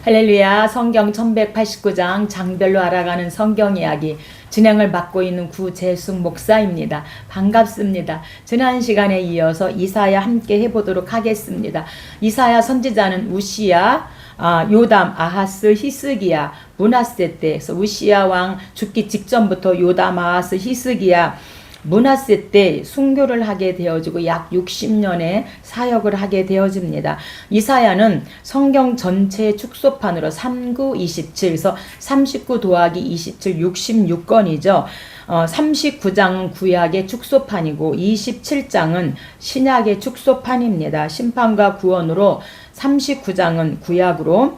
할렐루야. 성경 1189장 장별로 알아가는 성경 이야기 진행을 맡고 있는 구재숙 목사입니다. 반갑습니다. 지난 시간에 이어서 이사야 함께 해보도록 하겠습니다. 이사야 선지자는 우시야, 요담, 아하스, 히스기야, 므낫세 때에서 우시야 왕 죽기 직전부터 요담, 아하스, 히스기야, 므낫세 때 순교를 하게 되어지고 약 60년의 사역을 하게 되어집니다. 이사야는 성경 전체 축소판으로 39, 27에서 39 더하기 27, 66권이죠. 39장은 구약의 축소판이고 27장은 신약의 축소판입니다. 심판과 구원으로 39장은 구약으로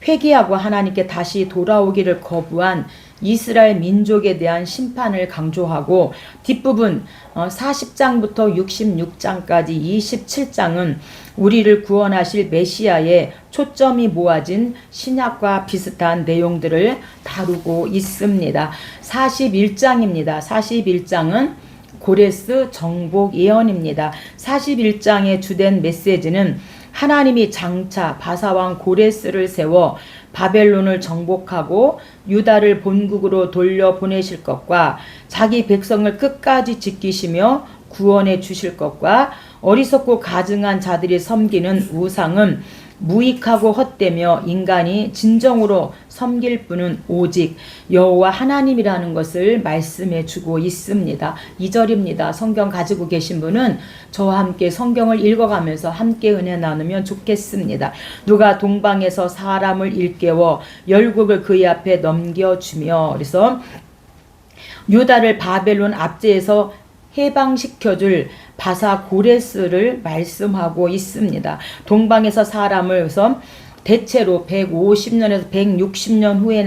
회개하고 하나님께 다시 돌아오기를 거부한 이스라엘 민족에 대한 심판을 강조하고, 뒷부분 40장부터 66장까지 27장은 우리를 구원하실 메시아의 초점이 모아진 신약과 비슷한 내용들을 다루고 있습니다. 41장입니다. 41장은 고레스 정복 예언입니다. 41장의 주된 메시지는 하나님이 장차 바사왕 고레스를 세워 바벨론을 정복하고 유다를 본국으로 돌려보내실 것과 자기 백성을 끝까지 지키시며 구원해 주실 것과 어리석고 가증한 자들이 섬기는 우상은 무익하고 헛되며 인간이 진정으로 섬길 분은 오직 여호와 하나님이라는 것을 말씀해 주고 있습니다. 2절입니다. 성경 가지고 계신 분은 저와 함께 성경을 읽어가면서 함께 은혜 나누면 좋겠습니다. 누가 동방에서 사람을 일깨워 열국을 그의 앞에 넘겨주며, 그래서 유다를 바벨론 압제에서 해방시켜줄 바사 고레스를 말씀하고 있습니다. 동방에서 사람을 우선 대체로 150년에서 160년 후에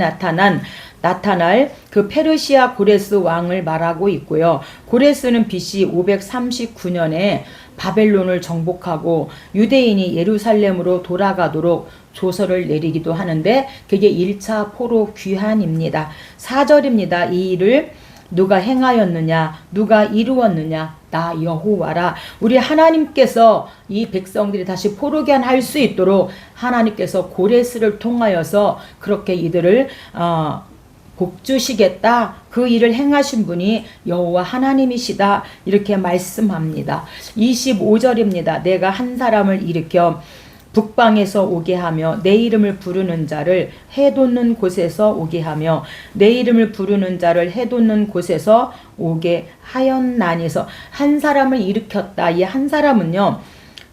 나타날 그 페르시아 고레스 왕을 말하고 있고요. 고레스는 BC 539년에 바벨론을 정복하고 유대인이 예루살렘으로 돌아가도록 조서를 내리기도 하는데, 그게 1차 포로 귀환입니다. 4절입니다. 이 일을 누가 행하였느냐, 누가 이루었느냐, 나 여호와라. 우리 하나님께서 이 백성들이 다시 포로 귀환할 수 있도록 하나님께서 고레스를 통하여서 그렇게 이들을 복주시겠다, 그 일을 행하신 분이 여호와 하나님이시다, 이렇게 말씀합니다. 25절입니다. 내가 한 사람을 일으켜 북방에서 오게 하며 내 이름을 부르는 자를 해돋는 곳에서 오게 하며 내 이름을 부르는 자를 해돋는 곳에서 오게 하였나니서 한 사람을 일으켰다. 이 한 사람은요,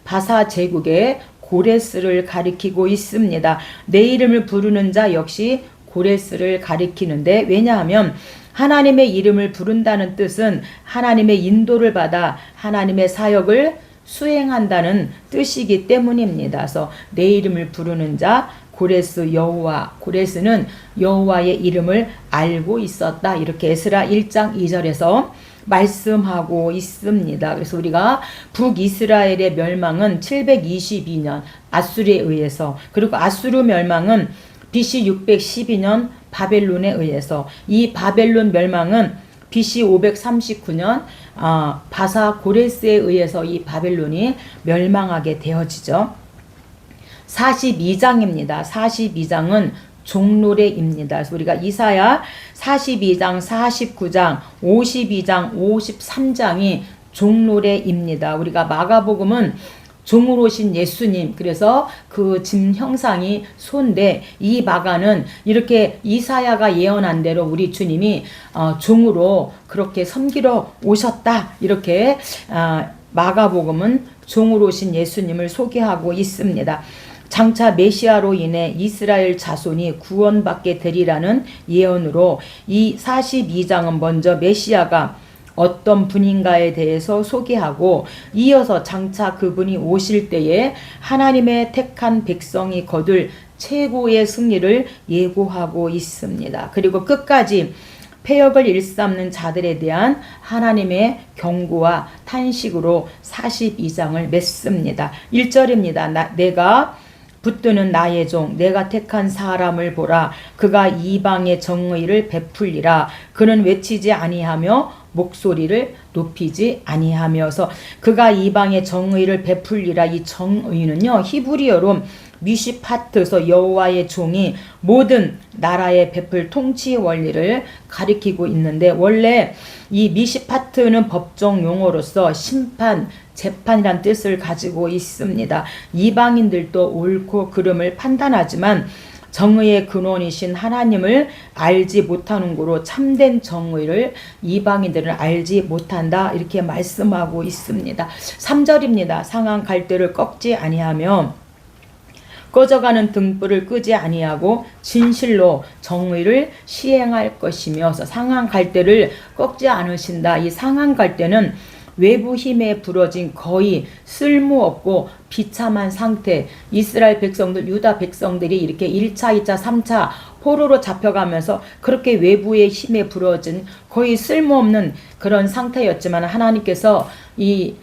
바사 제국의 고레스를 가리키고 있습니다. 내 이름을 부르는 자 역시 고레스를 가리키는데, 왜냐하면 하나님의 이름을 부른다는 뜻은 하나님의 인도를 받아 하나님의 사역을 수행한다는 뜻이기 때문입니다. 그래서 내 이름을 부르는 자 고레스 여호와, 고레스는 여호와의 이름을 알고 있었다, 이렇게 에스라 1장 2절에서 말씀하고 있습니다. 그래서 우리가 북이스라엘의 멸망은 722년 아수르에 의해서, 그리고 아수르 멸망은 BC 612년 바벨론에 의해서, 이 바벨론 멸망은 BC 539년 바사 고레스에 의해서 이 바벨론이 멸망하게 되어지죠. 42장입니다. 42장은 종노래입니다. 그래서 우리가 이사야 42장, 49장, 52장, 53장이 종노래입니다. 우리가 마가복음은 종으로 오신 예수님, 그래서 그 짐 형상이 소인데, 이 마가는 이렇게 이사야가 예언한 대로 우리 주님이 종으로 그렇게 섬기러 오셨다, 이렇게 마가복음은 종으로 오신 예수님을 소개하고 있습니다. 장차 메시아로 인해 이스라엘 자손이 구원받게 되리라는 예언으로 이 42장은 먼저 메시아가 어떤 분인가에 대해서 소개하고, 이어서 장차 그분이 오실 때에 하나님의 택한 백성이 거둘 최고의 승리를 예고하고 있습니다. 그리고 끝까지 패역을 일삼는 자들에 대한 하나님의 경고와 탄식으로 42장을 맺습니다. 1절입니다. 내가 붙드는 나의 종 내가 택한 사람을 보라. 그가 이방의 정의를 베풀리라. 그는 외치지 아니하며 목소리를 높이지 아니하며서, 그가 이방의 정의를 베풀리라. 이 정의는요, 히브리어로 미시파트에서 여호와의 종이 모든 나라의 베풀 통치 원리를 가리키고 있는데, 원래 이 미시파트는 법정 용어로서 심판, 재판이란 뜻을 가지고 있습니다. 이방인들도 옳고 그름을 판단하지만 정의의 근원이신 하나님을 알지 못하는 거로 참된 정의를 이방인들은 알지 못한다, 이렇게 말씀하고 있습니다. 3절입니다. 상한 갈대를 꺾지 아니하며 꺼져가는 등불을 끄지 아니하고 진실로 정의를 시행할 것이며, 상한 갈대를 꺾지 않으신다. 이 상한 갈대는 외부 힘에 부러진 거의 쓸모없고 비참한 상태, 이스라엘 백성들, 유다 백성들이 이렇게 1차, 2차, 3차 포로로 잡혀가면서 그렇게 외부의 힘에 부러진 거의 쓸모없는 그런 상태였지만, 하나님께서 이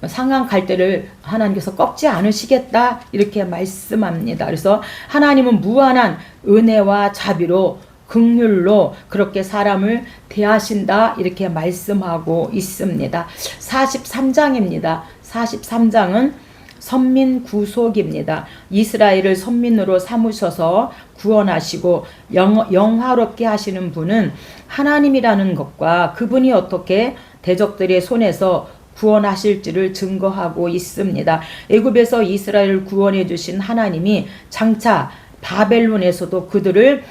상한 갈대를 하나님께서 꺾지 않으시겠다, 이렇게 말씀합니다. 그래서 하나님은 무한한 은혜와 자비로 긍휼로 그렇게 사람을 대하신다, 이렇게 말씀하고 있습니다. 43장입니다. 43장은 선민 구속입니다. 이스라엘을 선민으로 삼으셔서 구원하시고 영화롭게 하시는 분은 하나님이라는 것과 그분이 어떻게 대적들의 손에서 구원하실지를 증거하고 있습니다. 애굽에서 이스라엘을 구원해 주신 하나님이 장차 바벨론에서도 그들을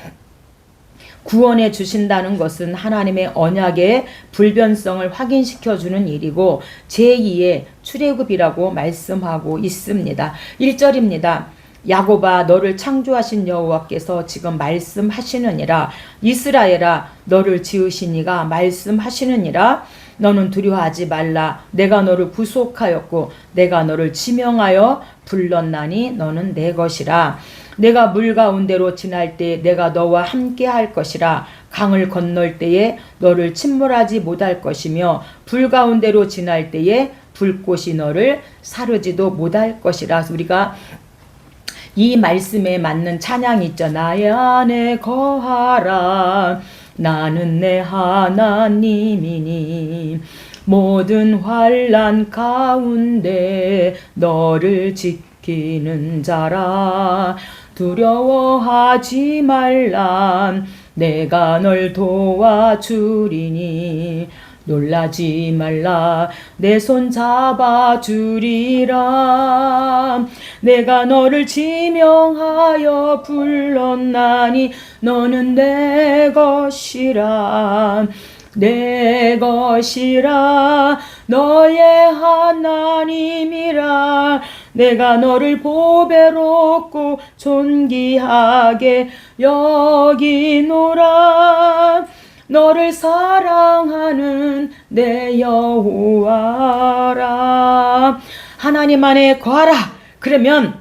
구원해 주신다는 것은 하나님의 언약의 불변성을 확인시켜 주는 일이고 제2의 출애굽이라고 말씀하고 있습니다. 1절입니다. 야곱아, 너를 창조하신 여호와께서 지금 말씀하시느니라. 이스라엘아, 너를 지으신 이가 말씀하시느니라. 너는 두려워하지 말라. 내가 너를 구속하였고 내가 너를 지명하여 불렀나니 너는 내 것이라. 내가 물 가운데로 지날 때 내가 너와 함께 할 것이라. 강을 건널 때에 너를 침몰하지 못할 것이며 불 가운데로 지날 때에 불꽃이 너를 사르지도 못할 것이라. 우리가 이 말씀에 맞는 찬양이 있죠. 나의 안에 거하라. 나는 내 하나님이니 모든 환난 가운데 너를 지키는 자라. 두려워하지 말라. 내가 널 도와주리니 놀라지 말라. 내 손 잡아주리라. 내가 너를 지명하여 불렀나니 너는 내 것이라. 내 것이라. 너의 하나님이라. 내가 너를 보배롭고 존귀하게 여기노라. 너를 사랑하는 내 여호와라. 하나님 안에 거하라. 그러면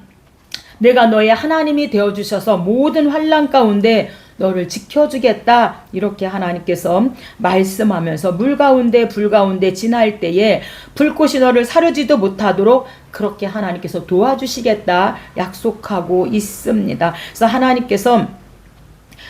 내가 너의 하나님이 되어주셔서 모든 환난 가운데 너를 지켜주겠다, 이렇게 하나님께서 말씀하면서 물 가운데 불 가운데 지날 때에 불꽃이 너를 사르지도 못하도록 그렇게 하나님께서 도와주시겠다 약속하고 있습니다. 그래서 하나님께서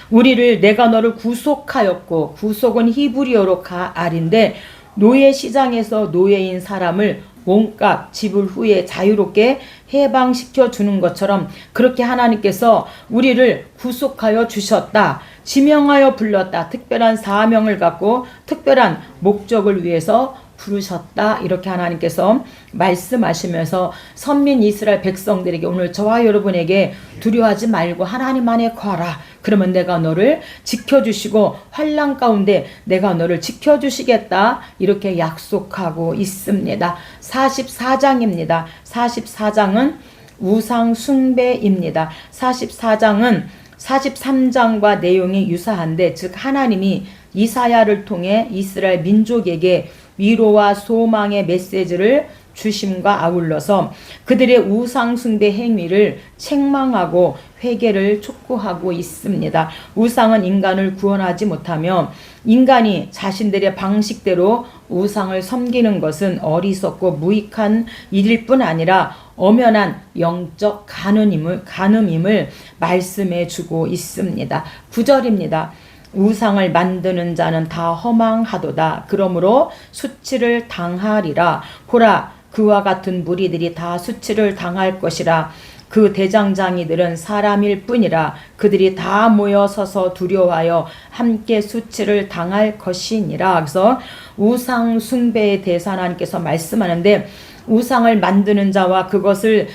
우리를 내가 너를 구속하였고, 구속은 히브리어로 가알인데 노예 시장에서 노예인 사람을 몸값 지불 후에 자유롭게 해방시켜 주는 것처럼 그렇게 하나님께서 우리를 구속하여 주셨다. 지명하여 불렀다. 특별한 사명을 갖고 특별한 목적을 위해서 부르셨다. 이렇게 하나님께서 말씀하시면서 선민 이스라엘 백성들에게, 오늘 저와 여러분에게 두려워하지 말고 하나님 안에 거하라. 그러면 내가 너를 지켜주시고 환난 가운데 내가 너를 지켜주시겠다, 이렇게 약속하고 있습니다. 44장입니다. 44장은 우상 숭배입니다. 44장은 43장과 내용이 유사한데, 즉 하나님이 이사야를 통해 이스라엘 민족에게 위로와 소망의 메시지를 주심과 아울러서 그들의 우상 숭배 행위를 책망하고 회개를 촉구하고 있습니다. 우상은 인간을 구원하지 못하며 인간이 자신들의 방식대로 우상을 섬기는 것은 어리석고 무익한 일일 뿐 아니라 엄연한 영적 간음임을 말씀해 주고 있습니다. 9절입니다. 우상을 만드는 자는 다 허망하도다. 그러므로 수치를 당하리라. 보라, 그와 같은 무리들이 다 수치를 당할 것이라. 그 대장장이들은 사람일 뿐이라 그들이 다 모여 서서 두려워하여 함께 수치를 당할 것이니라. 그래서 우상 숭배에 대해서 하나님께서 말씀하는데, 우상을 만드는 자와 그것을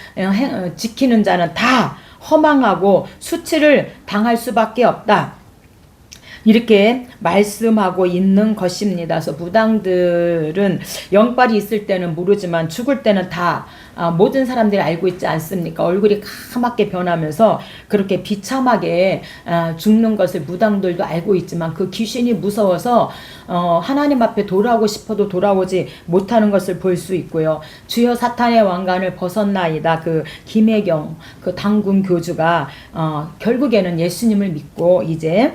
지키는 자는 다 허망하고 수치를 당할 수밖에 없다, 이렇게 말씀하고 있는 것입니다. 그래서 무당들은 영빨이 있을 때는 모르지만 죽을 때는 다 모든 사람들이 알고 있지 않습니까? 얼굴이 까맣게 변하면서 그렇게 비참하게 죽는 것을 무당들도 알고 있지만, 그 귀신이 무서워서 하나님 앞에 돌아오고 싶어도 돌아오지 못하는 것을 볼 수 있고요. 주여 사탄의 왕관을 벗었나이다, 그 김혜경 그 당군 교주가 결국에는 예수님을 믿고 이제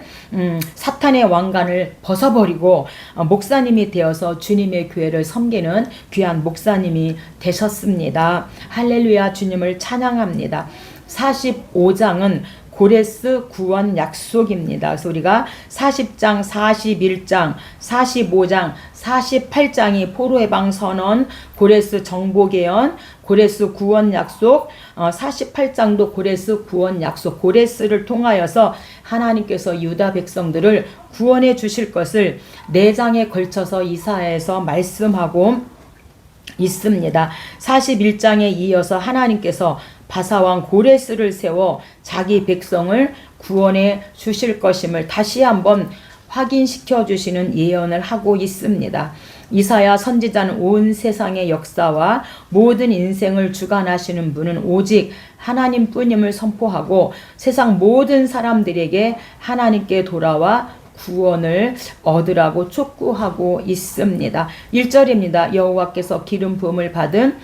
사탄의 왕관을 벗어버리고 목사님이 되어서 주님의 교회를 섬기는 귀한 목사님이 되셨습니다. 할렐루야, 주님을 찬양합니다. 45장은 고레스 구원 약속입니다. 그래서 우리가 40장, 41장, 45장, 48장이 포로해방 선언, 고레스 정복예언, 고레스 구원 약속, 48장도 고레스 구원 약속, 고레스를 통하여서 하나님께서 유다 백성들을 구원해 주실 것을 4장에 걸쳐서 이사야에서 말씀하고 있습니다. 41장에 이어서 하나님께서 바사왕 고레스를 세워 자기 백성을 구원해 주실 것임을 다시 한번 확인시켜 주시는 예언을 하고 있습니다. 이사야 선지자는 온 세상의 역사와 모든 인생을 주관하시는 분은 오직 하나님 뿐임을 선포하고 세상 모든 사람들에게 하나님께 돌아와 구원을 얻으라고 촉구하고 있습니다. 1절입니다. 여호와께서 기름 부음을 받은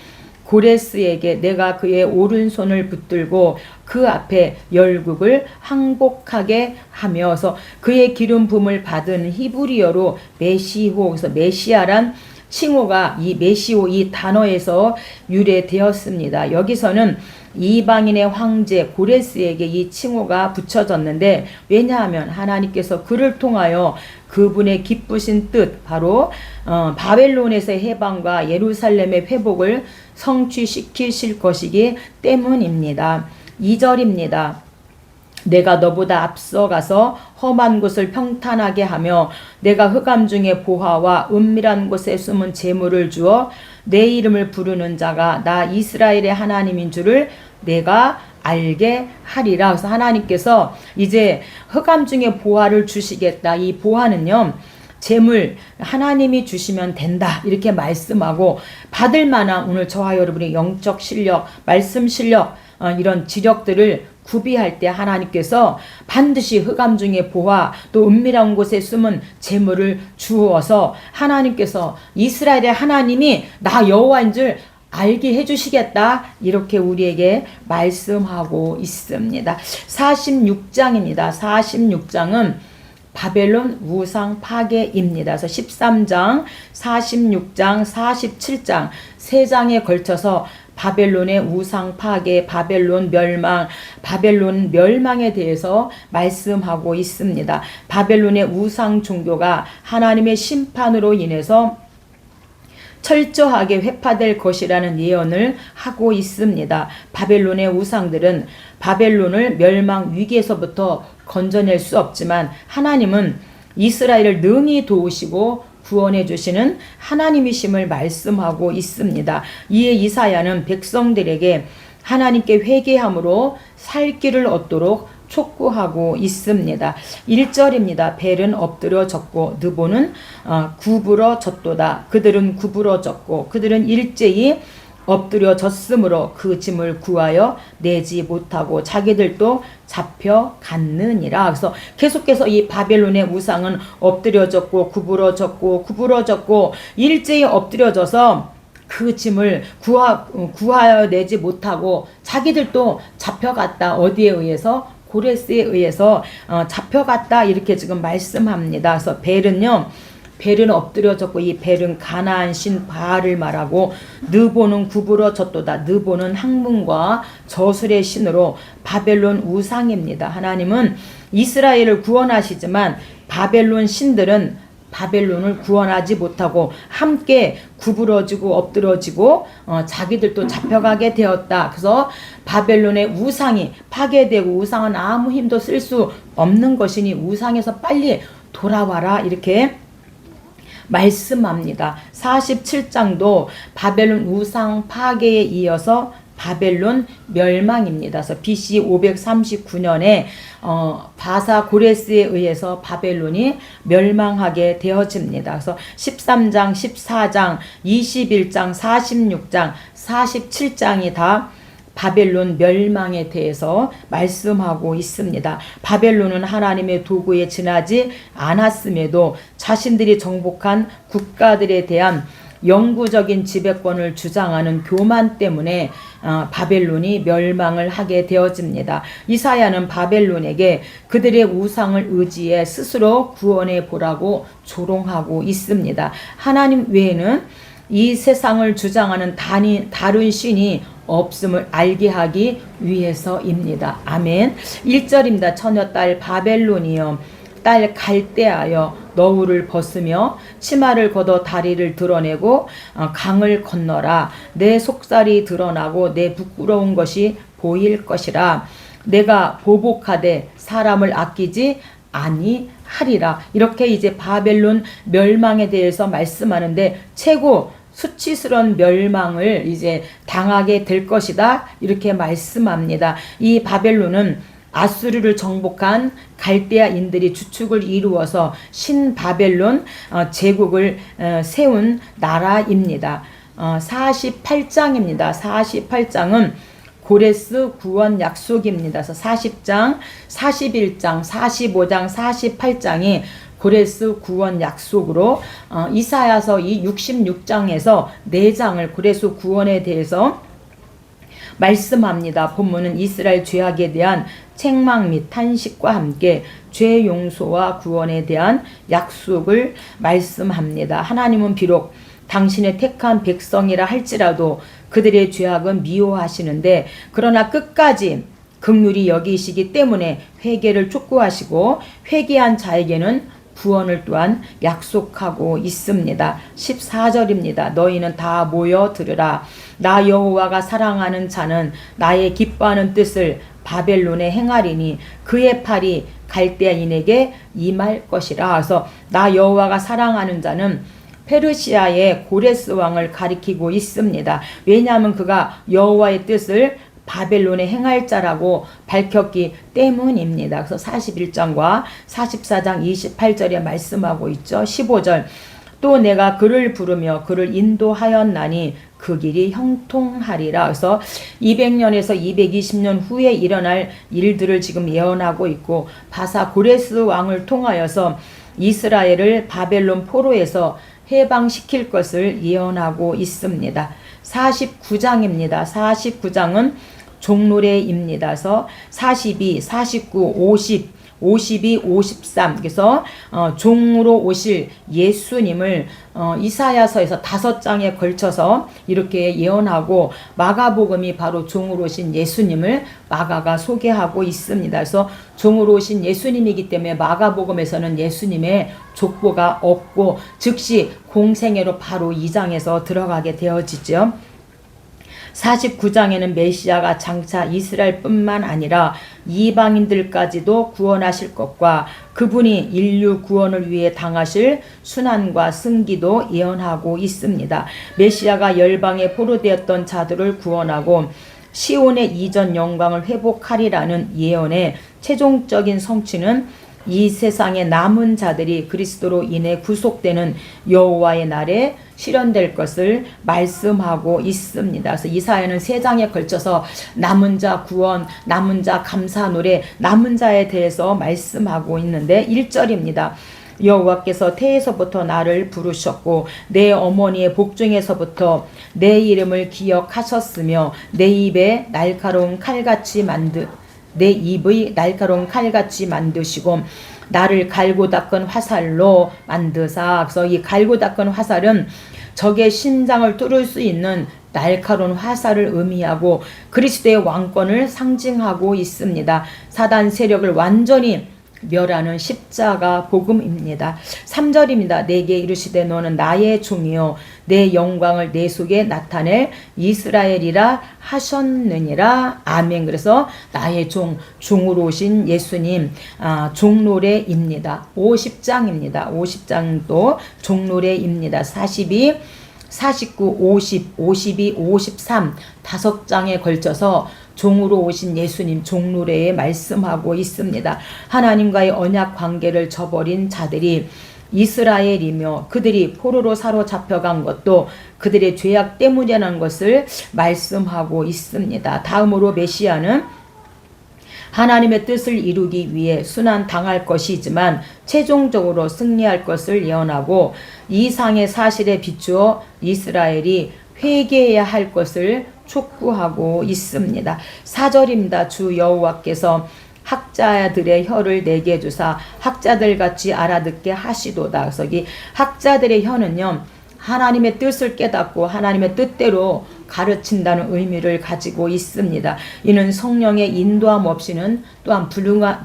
고레스에게 내가 그의 오른손을 붙들고 그 앞에 열국을 항복하게 하면서, 그의 기름 부음을 받은 히브리어로 메시호, 그래서 메시아란 칭호가 이 메시오 이 단어에서 유래되었습니다. 여기서는 이방인의 황제 고레스에게 이 칭호가 붙여졌는데, 왜냐하면 하나님께서 그를 통하여 그분의 기쁘신 뜻, 바로 바벨론에서의 해방과 예루살렘의 회복을 성취시키실 것이기 때문입니다. 2절입니다. 내가 너보다 앞서가서 험한 곳을 평탄하게 하며 내가 흑암 중에 보화와 은밀한 곳에 숨은 재물을 주어 내 이름을 부르는 자가 나 이스라엘의 하나님인 줄을 내가 알게 하리라. 그래서 하나님께서 이제 흑암 중에 보화를 주시겠다. 이 보화는요, 재물 하나님이 주시면 된다, 이렇게 말씀하고, 받을 만한 오늘 저와 여러분의 영적 실력, 말씀 실력, 이런 지력들을 구비할 때 하나님께서 반드시 흑암 중에 보화, 또 은밀한 곳에 숨은 재물을 주어서 하나님께서 이스라엘의 하나님이 나 여호와인 줄 알게 해주시겠다, 이렇게 우리에게 말씀하고 있습니다. 46장입니다. 46장은 바벨론 우상 파괴입니다. 그래서 13장, 46장, 47장 3장에 걸쳐서 바벨론의 우상 파괴, 바벨론 멸망, 바벨론 멸망에 대해서 말씀하고 있습니다. 바벨론의 우상 종교가 하나님의 심판으로 인해서 철저하게 회파될 것이라는 예언을 하고 있습니다. 바벨론의 우상들은 바벨론을 멸망 위기에서부터 건져낼 수 없지만 하나님은 이스라엘을 능히 도우시고 구원해 주시는 하나님이심을 말씀하고 있습니다. 이에 이사야는 백성들에게 하나님께 회개함으로 살 길을 얻도록 촉구하고 있습니다. 1절입니다. 벨은 엎드러졌고 느보는 구부러졌도다. 그들은 구부러졌고 그들은 일제히 엎드려졌으므로 그 짐을 구하여 내지 못하고 자기들도 잡혀갔느니라. 그래서 계속해서 이 바벨론의 우상은 엎드려졌고 구부러졌고 일제히 엎드려져서 그 짐을 구하여 내지 못하고 자기들도 잡혀갔다. 어디에 의해서? 고레스에 의해서 잡혀갔다, 이렇게 지금 말씀합니다. 그래서 벨은 엎드려졌고, 이 벨은 가나안 신 바알을 말하고, 느보는 구부러졌도다. 느보는 학문과 저술의 신으로 바벨론 우상입니다. 하나님은 이스라엘을 구원하시지만 바벨론 신들은 바벨론을 구원하지 못하고 함께 구부러지고 엎드러지고 자기들도 잡혀가게 되었다. 그래서 바벨론의 우상이 파괴되고 우상은 아무 힘도 쓸 수 없는 것이니 우상에서 빨리 돌아와라 이렇게 말씀합니다. 47장도 바벨론 우상 파괴에 이어서 바벨론 멸망입니다. 그래서 BC 539년에 바사 고레스에 의해서 바벨론이 멸망하게 되어집니다. 그래서 13장, 14장, 21장, 46장, 47장이 다 바벨론 멸망에 대해서 말씀하고 있습니다. 바벨론은 하나님의 도구에 지나지 않았음에도 자신들이 정복한 국가들에 대한 영구적인 지배권을 주장하는 교만 때문에 바벨론이 멸망을 하게 되어집니다. 이사야는 바벨론에게 그들의 우상을 의지해 스스로 구원해 보라고 조롱하고 있습니다. 하나님 외에는 이 세상을 주장하는 다른 신이 없음을 알게 하기 위해서입니다. 아멘. 1절입니다. 처녀딸 바벨론이여 딸 갈대하여 너울을 벗으며 치마를 걷어 다리를 드러내고 강을 건너라. 내 속살이 드러나고 내 부끄러운 것이 보일 것이라. 내가 보복하되 사람을 아끼지 아니하리라. 이렇게 이제 바벨론 멸망에 대해서 말씀하는데 최고 수치스러운 멸망을 이제 당하게 될 것이다 이렇게 말씀합니다. 이 바벨론은 아수르를 정복한 갈대아인들이 주축을 이루어서 신바벨론 제국을 세운 나라입니다. 48장입니다. 48장은 고레스 구원 약속입니다. 그래서 40장, 41장, 45장, 48장이 고레스 구원 약속으로 이사야서 이 66장에서 4장을 고레스 구원에 대해서 말씀합니다. 본문은 이스라엘 죄악에 대한 책망 및 탄식과 함께 죄 용서와 구원에 대한 약속을 말씀합니다. 하나님은 비록 당신의 택한 백성이라 할지라도 그들의 죄악은 미워하시는데 그러나 끝까지 긍휼히 여기시기 때문에 회개를 촉구하시고 회개한 자에게는 구원을 또한 약속하고 있습니다. 14절입니다. 너희는 다 모여 들으라. 나 여호와가 사랑하는 자는 나의 기뻐하는 뜻을 바벨론에 행하리니 그의 팔이 갈대아인에게 임할 것이라. 그래서 나 여호와가 사랑하는 자는 페르시아의 고레스 왕을 가리키고 있습니다. 왜냐하면 그가 여호와의 뜻을 바벨론에 행할 자라고 밝혔기 때문입니다. 그래서 41장과 44장 28절에 말씀하고 있죠. 15절 또 내가 그를 부르며 그를 인도하였나니 그 길이 형통하리라. 그래서 200년에서 220년 후에 일어날 일들을 지금 예언하고 있고 바사 고레스 왕을 통하여서 이스라엘을 바벨론 포로에서 해방시킬 것을 예언하고 있습니다. 49장입니다. 49장은 종노래입니다. 그래서 42, 49, 50, 52, 53 그래서 종으로 오실 예수님을 이사야서에서 5장에 걸쳐서 이렇게 예언하고 마가복음이 바로 종으로 오신 예수님을 마가가 소개하고 있습니다. 그래서 종으로 오신 예수님이기 때문에 마가복음에서는 예수님의 족보가 없고 즉시 공생애로 바로 2장에서 들어가게 되어지죠. 49장에는 메시아가 장차 이스라엘뿐만 아니라 이방인들까지도 구원하실 것과 그분이 인류 구원을 위해 당하실 순환과 승기도 예언하고 있습니다. 메시아가 열방에 포로되었던 자들을 구원하고 시온의 이전 영광을 회복하리라는 예언의 최종적인 성취는 이 세상의 남은 자들이 그리스도로 인해 구속되는 여호와의 날에 실현될 것을 말씀하고 있습니다. 그래서 이사야는 3장에 걸쳐서 남은 자 구원, 남은 자 감사 노래, 남은 자에 대해서 말씀하고 있는데 1절입니다. 여호와께서 태에서부터 나를 부르셨고 내 어머니의 복중에서부터 내 이름을 기억하셨으며 내 입의 날카로운 칼같이 내 입의 날카로운 칼같이 만드시고 나를 갈고 닦은 화살로 만드사. 그래서 이 갈고 닦은 화살은 적의 심장을 뚫을 수 있는 날카로운 화살을 의미하고 그리스도의 왕권을 상징하고 있습니다. 사단 세력을 완전히 멸하는 십자가 복음입니다. 3절입니다. 내게 이르시되 너는 나의 종이요 내 영광을 내 속에 나타낼 이스라엘이라 하셨느니라. 아멘. 그래서 나의 종으로 오신 예수님 종노래입니다. 50장입니다. 50장도 종노래입니다. 42 49, 50, 52, 53 5장에 걸쳐서 종으로 오신 예수님 종노래에 말씀하고 있습니다. 하나님과의 언약 관계를 저버린 자들이 이스라엘이며 그들이 포로로 사로잡혀간 것도 그들의 죄악 때문이라는 것을 말씀하고 있습니다. 다음으로 메시아는 하나님의 뜻을 이루기 위해 순환당할 것이지만 최종적으로 승리할 것을 예언하고 이상의 사실에 비추어 이스라엘이 회개해야 할 것을 촉구하고 있습니다. 4절입니다. 주 여호와께서 학자들의 혀를 내게 주사 학자들 같이 알아듣게 하시도다. 그래서 이 학자들의 혀는요 하나님의 뜻을 깨닫고 하나님의 뜻대로 가르친다는 의미를 가지고 있습니다. 이는 성령의 인도함 없이는 또한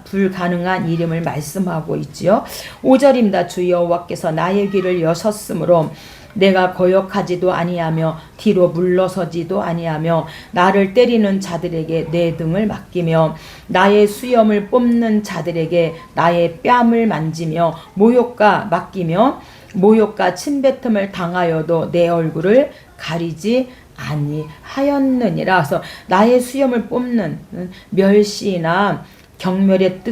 불가능한 이름을 말씀하고 있지요. 5절입니다. 주 여호와께서 나의 귀를 여셨으므로 내가 거역하지도 아니하며 뒤로 물러서지도 아니하며 나를 때리는 자들에게 내 등을 맡기며 나의 수염을 뽑는 자들에게 나의 뺨을 만지며 모욕과 맡기며 모욕과 침뱉음을 당하여도 내 얼굴을 가리지 아니하였느니라. 그래서 나의 수염을 뽑는 멸시나 경멸의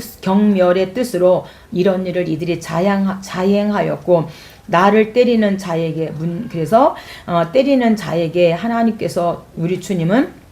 뜻으로 이런 일을 이들이 자행하였고 나를 때리는 자에게 그래서 때리는 자에게 하나님께서 우리 주님은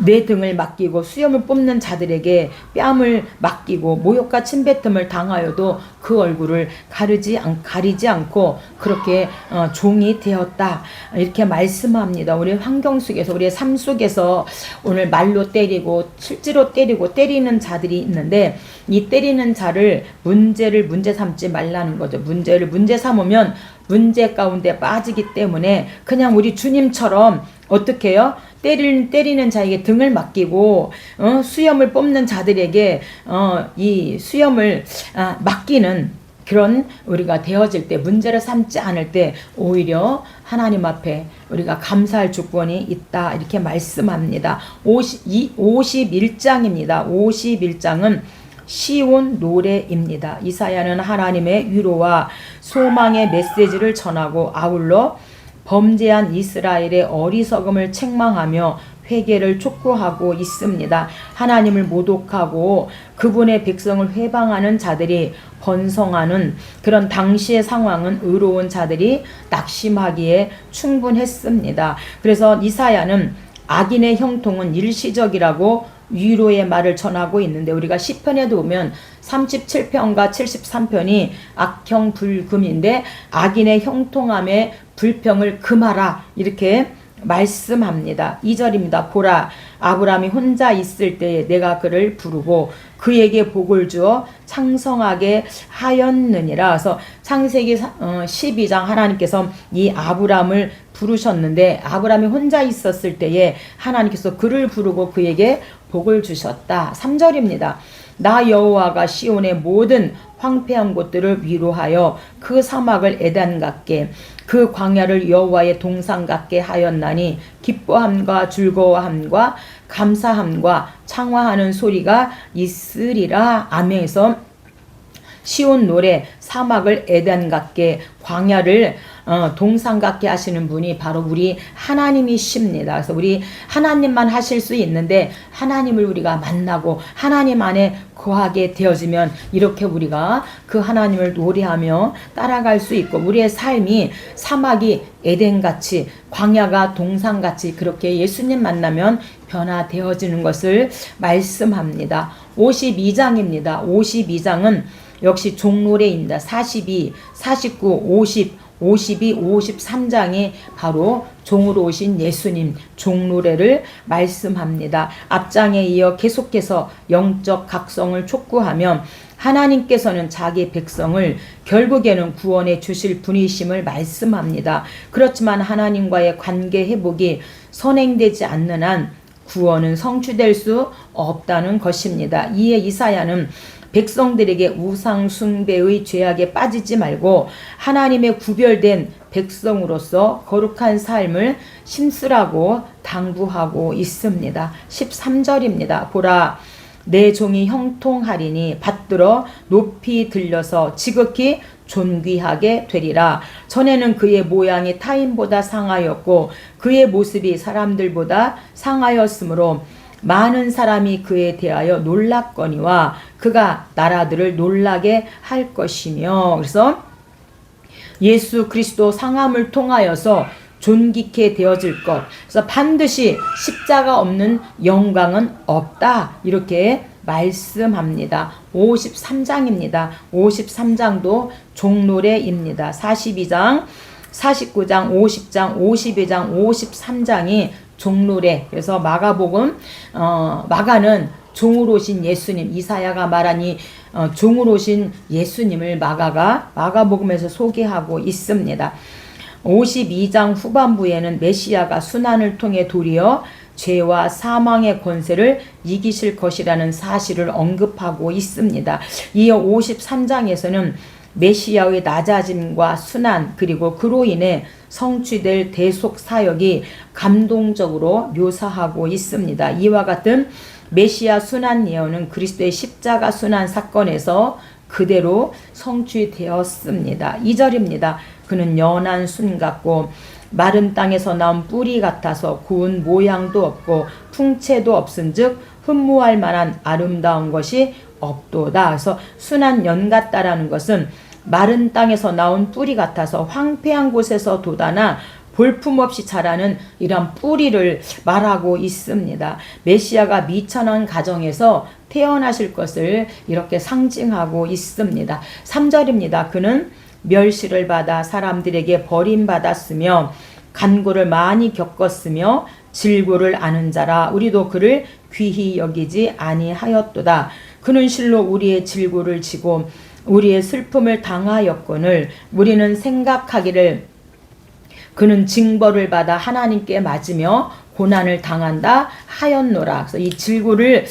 내 등을 맡기고 수염을 뽑는 자들에게 뺨을 맡기고 모욕과 침뱉음을 당하여도 그 얼굴을 가리지 않고 그렇게 종이 되었다. 이렇게 말씀합니다. 우리 환경 속에서 우리의 삶 속에서 오늘 말로 때리고 실제로 때리고 때리는 자들이 있는데 이 때리는 자를 문제 삼지 말라는 거죠. 문제를 문제 삼으면 문제 가운데 빠지기 때문에 그냥 우리 주님처럼 어떻게 해요? 때리는 자에게 등을 맡기고 수염을 뽑는 자들에게 이 수염을 맡기는 그런 우리가 되어질 때 문제를 삼지 않을 때 오히려 하나님 앞에 우리가 감사할 주권이 있다 이렇게 말씀합니다. 51장입니다. 51장은 시온 노래입니다. 이사야는 하나님의 위로와 소망의 메시지를 전하고 아울러 범죄한 이스라엘의 어리석음을 책망하며 회개를 촉구하고 있습니다. 하나님을 모독하고 그분의 백성을 회방하는 자들이 번성하는 그런 당시의 상황은 의로운 자들이 낙심하기에 충분했습니다. 그래서 이사야는 악인의 형통은 일시적이라고 위로의 말을 전하고 있는데 우리가 시편에도 보면 37편과 73편이 악형 불금인데 악인의 형통함에 불평을 금하라 이렇게 말씀합니다. 2절입니다. 보라 아브라함이 혼자 있을 때에 내가 그를 부르고 그에게 복을 주어 창성하게 하였느니라. 그래서 창세기 12장 하나님께서 이 아브라함을 부르셨는데 아브라함이 혼자 있었을 때에 하나님께서 그를 부르고 그에게 복을 주셨다. 3절입니다. 나 여호와가 시온의 모든 황폐한 곳들을 위로하여 그 사막을 에덴 같게 그 광야를 여호와의 동산 같게 하였나니 기뻐함과 즐거워함과 감사함과 창화하는 소리가 있으리라. 아멘에서 시온 노래 사막을 에덴 같게 광야를 동산 같게 하시는 분이 바로 우리 하나님이십니다. 그래서 우리 하나님만 하실 수 있는데 하나님을 우리가 만나고 하나님 안에 거하게 되어지면 이렇게 우리가 그 하나님을 노래하며 따라갈 수 있고 우리의 삶이 사막이 에덴같이 광야가 동산같이 그렇게 예수님 만나면 변화되어지는 것을 말씀합니다. 52장입니다. 52장은 역시 종노래입니다. 42, 49, 50, 52, 53장이 바로 종으로 오신 예수님 종노래를 말씀합니다. 앞장에 이어 계속해서 영적 각성을 촉구하며 하나님께서는 자기 백성을 결국에는 구원해 주실 분이심을 말씀합니다. 그렇지만 하나님과의 관계 회복이 선행되지 않는 한 구원은 성취될 수 없다는 것입니다. 이에 이사야는 백성들에게 우상 숭배의 죄악에 빠지지 말고 하나님의 구별된 백성으로서 거룩한 삶을 심쓰라고 당부하고 있습니다. 13절입니다. 보라, 내 종이 형통하리니 받들어 높이 들려서 지극히 존귀하게 되리라. 전에는 그의 모양이 타인보다 상하였고 그의 모습이 사람들보다 상하였으므로 많은 사람이 그에 대하여 놀랐거니와 그가 나라들을 놀라게 할 것이며. 그래서 예수 그리스도 상함을 통하여서 존귀케 되어질 것. 그래서 반드시 십자가 없는 영광은 없다. 이렇게 말씀합니다. 53장입니다. 53장도 종노래입니다. 42장, 49장, 50장, 52장, 53장이 종노래. 그래서 마가복음, 마가는 종으로 오신 예수님, 이사야가 말하니 종으로 오신 예수님을 마가복음에서 소개하고 있습니다. 52장 후반부에는 메시아가 순환을 통해 도리어 죄와 사망의 권세를 이기실 것이라는 사실을 언급하고 있습니다. 이어 53장에서는 메시아의 낮아짐과 순환, 그리고 그로 인해 성취될 대속 사역이 감동적으로 묘사하고 있습니다. 이와 같은 메시아 순환 예언은 그리스도의 십자가 순환 사건에서 그대로 성취되었습니다. 2절입니다. 그는 연한 순 같고 마른 땅에서 나온 뿌리 같아서 구운 모양도 없고 풍채도 없은즉 흠모할 만한 아름다운 것이 없도다. 그래서 순한 연 같다라는 것은 마른 땅에서 나온 뿌리 같아서 황폐한 곳에서 돋아나 볼품없이 자라는 이런 뿌리를 말하고 있습니다. 메시아가 미천한 가정에서 태어나실 것을 이렇게 상징하고 있습니다. 3절입니다. 그는 멸시를 받아 사람들에게 버림받았으며 간고를 많이 겪었으며 질고를 아는 자라. 우리도 그를 귀히 여기지 아니하였도다. 그는 실로 우리의 질고를 지고 우리의 슬픔을 당하였거늘 우리는 생각하기를 그는 징벌을 받아 하나님께 맞으며 고난을 당한다 하였노라. 그래서 이 질고를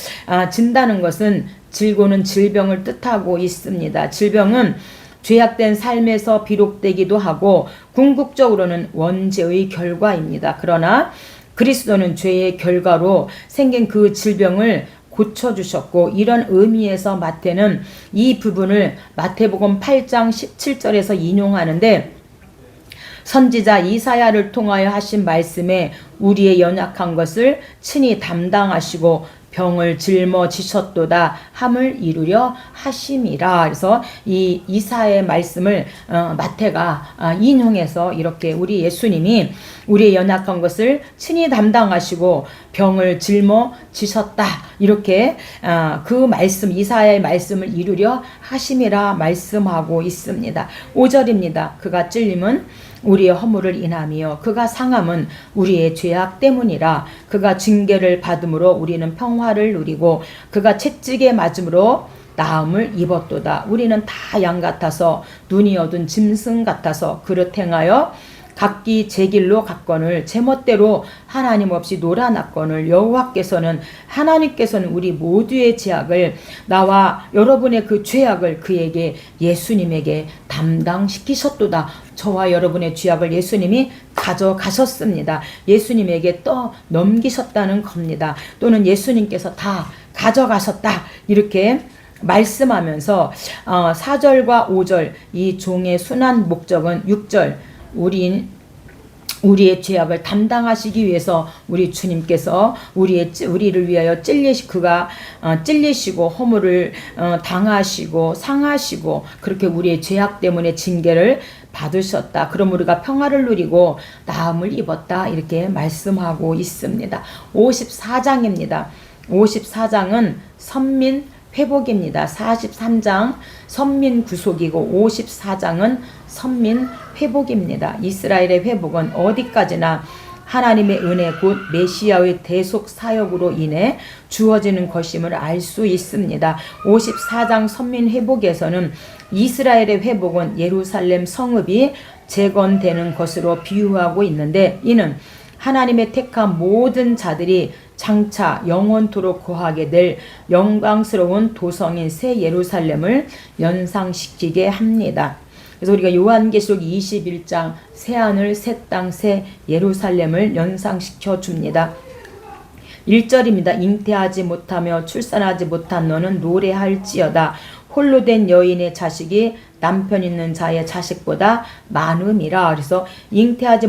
진다는 것은, 질고는 질병을 뜻하고 있습니다. 질병은 죄악된 삶에서 비록되기도 하고 궁극적으로는 원죄의 결과입니다. 그러나 그리스도는 죄의 결과로 생긴 그 질병을 고쳐주셨고, 이런 의미에서 마태는 이 부분을 마태복음 8장 17절에서 인용하는데, 선지자 이사야를 통하여 하신 말씀에 우리의 연약한 것을 친히 담당하시고 병을 짊어지셨도다 함을 이루려 하심이라. 그래서 이 이사야의 말씀을 마태가 인용해서 이렇게 우리 예수님이 우리의 연약한 것을 친히 담당하시고 병을 짊어지셨다, 이렇게 그 말씀, 이사야의 말씀을 이루려 하심이라 말씀하고 있습니다. 5절입니다. 그가 찔림은 우리의 허물을 인하며 그가 상함은 우리의 죄악 때문이라. 그가 징계를 받음으로 우리는 평화를 누리고 그가 채찍에 맞음으로 나음을 입었도다. 우리는 다 양 같아서 눈이 어둔 짐승 같아서 그릇 행하여 각기 제 길로 갔거늘 제멋대로 하나님 없이 놀아났거늘 하나님께서는 우리 모두의 죄악을, 나와 여러분의 그 죄악을 그에게, 예수님에게 담당시키셨도다. 저와 여러분의 죄악을 예수님이 가져가셨습니다. 예수님에게 또 넘기셨다는 겁니다. 또는 예수님께서 다 가져가셨다, 이렇게 말씀하면서 4절과 5절 이 종의 순한 목적은 6절 우리의 죄악을 담당하시기 위해서 우리 주님께서 우리를 위하여 그가 찔리시고 허물을 당하시고 상하시고 그렇게 우리의 죄악 때문에 징계를 받으셨다. 그럼 우리가 평화를 누리고 나음을 입었다, 이렇게 말씀하고 있습니다. 54장입니다. 54장은 선민 회복입니다. 43장 선민 구속이고 54장은 선민 회복입니다. 이스라엘의 회복은 어디까지나 하나님의 은혜 곧 메시아의 대속 사역으로 인해 주어지는 것임을 알 수 있습니다. 54장 선민 회복에서는 이스라엘의 회복은 예루살렘 성읍이 재건되는 것으로 비유하고 있는데, 이는 하나님의 택한 모든 자들이 장차 영원토록 거하게 될 영광스러운 도성인 새 예루살렘을 연상시키게 합니다. 그래서 우리가 요한계시록 21장 새하늘 새 땅 새 예루살렘을 연상시켜 줍니다. 1절입니다. 잉태하지 못하며 출산하지 못한 너는 노래할지어다. 홀로 된 여인의 자식이 남편 있는 자의 자식보다 많음이라. 그래서 잉태하지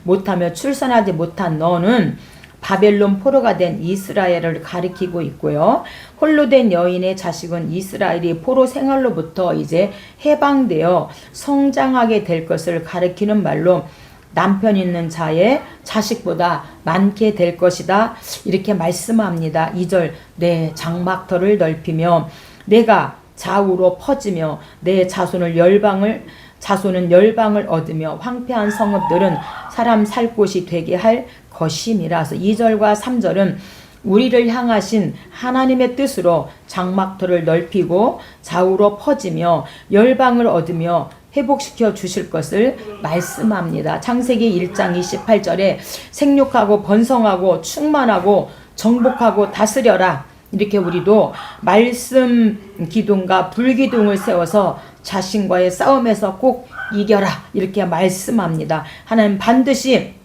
못하며 출산하지 못한 너는 바벨론 포로가 된 이스라엘을 가리키고 있고요. 홀로 된 여인의 자식은 이스라엘이 포로 생활로부터 이제 해방되어 성장하게 될 것을 가리키는 말로 남편 있는 자의 자식보다 많게 될 것이다. 이렇게 말씀합니다. 2절 내 장막터를 넓히며 내가 좌우로 퍼지며 내 자손은 열방을 얻으며 황폐한 성읍들은 사람 살 곳이 되게 할 것임이라서 2절과 3절은 우리를 향하신 하나님의 뜻으로 장막터를 넓히고 좌우로 퍼지며 열방을 얻으며 회복시켜 주실 것을 말씀합니다. 창세기 1장 28절에 생육하고 번성하고 충만하고 정복하고 다스려라. 이렇게 우리도 말씀 기둥과 불기둥을 세워서 자신과의 싸움에서 꼭 이겨라. 이렇게 말씀합니다. 하나님 반드시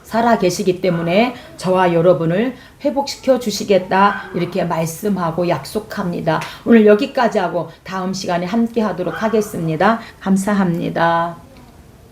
살아 계시기 때문에 저와 여러분을 회복시켜 주시겠다. 이렇게 말씀하고 약속합니다. 오늘 여기까지 하고 다음 시간에 함께 하도록 하겠습니다. 감사합니다.